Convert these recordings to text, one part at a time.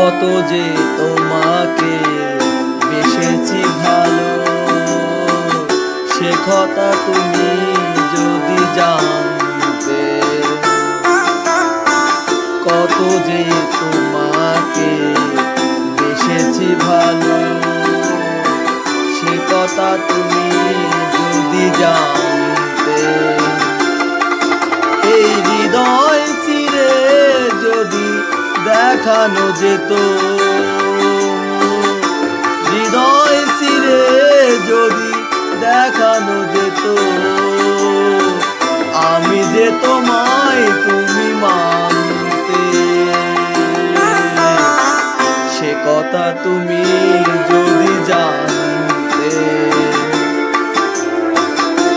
কত যে তোমাকে বেসেছি ভালো, সে কথা তুমি যদি জানতে। কত যে তোমাকে বেসেছি ভালো, সে কথা তুমি যদি জানতে। এই হৃদয় চিরে যদি দেখানো যেত, হৃদয় চিরে যদি দেখানো যেত, আমি যে তোমায় তুমি মানতে। সে কথা তুমি যদি জানতে।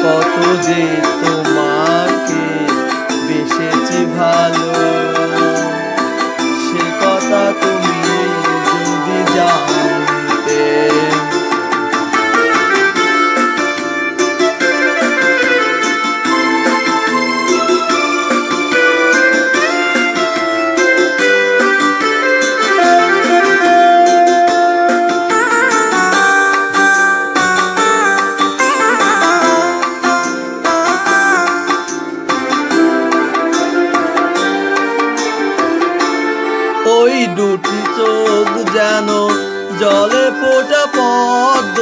কত যে তোমাকে বেসেছি ভালো, সে কথা তুমি যদি জানতে। ওই দুটি চোখ যেন জলে ফোটা পদ্ম,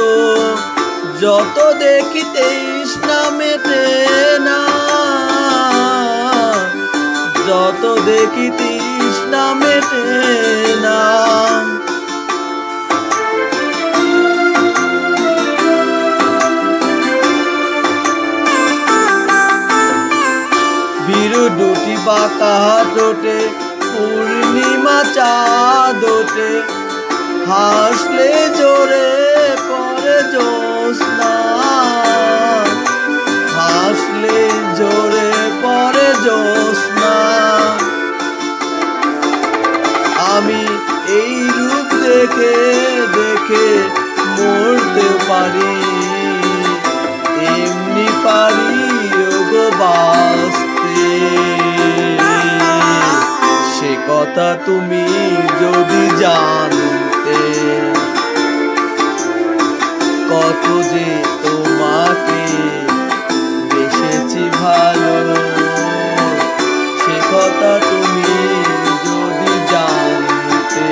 যত দেখি তৃষ্ণা মেটে না, যত দেখি তৃষ্ণা মেটে না। বিরু দুটি বাঁকা ঠোঁটে পূর্ণিমা চাঁদ ওঠে, হাসলে জোরে পড়ে জ্যোৎস্না, হাসলে জোরে পড়ে জ্যোৎস্না। আমি এই রূপ দেখে দেখে মরতে পারি, এমনি পারি ওগো বাঁচতে। সে কথা তুমি যদি জানতে। কত যে তোমাকে বেসেছি ভালো, সে কথা তুমি যদি জানতে।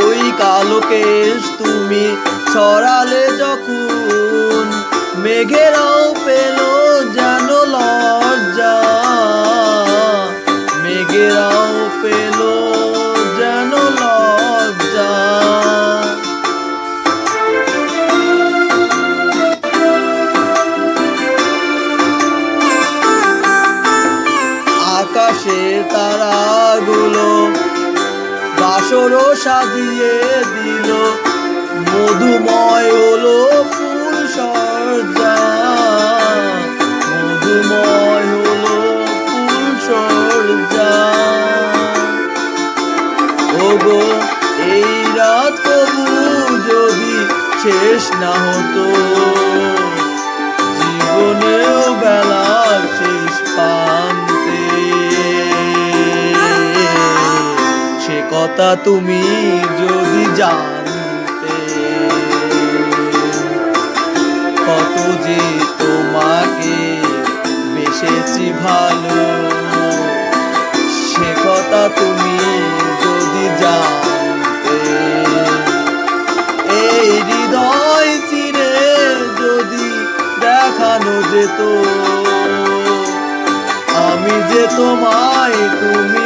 ওই কালো কেশ তুমি ছড়ালে যখন, মেঘেরাও পেল যেন লজ্জা, মেঘেরাও পেল যেন লজ্জা। আকাশের তারাগুলো বাসর সাজিয়ে দিল, মধুময় হলো ফুল সজ্জা, মধুময় হলো ফুল সজ্জা। ওগো এই রাত কবু যদি শেষ না হতো, জীবনেও বেলার শেষ প্রান্তে। সে কথা তুমি যদি জানতে। কত যে তোমাকে বেসেছি ভালো, সে কথা তুমি যদি জানতে। এই হৃদয় চিরে যদি দেখানো যেত, আমি যে তোমায় তুমি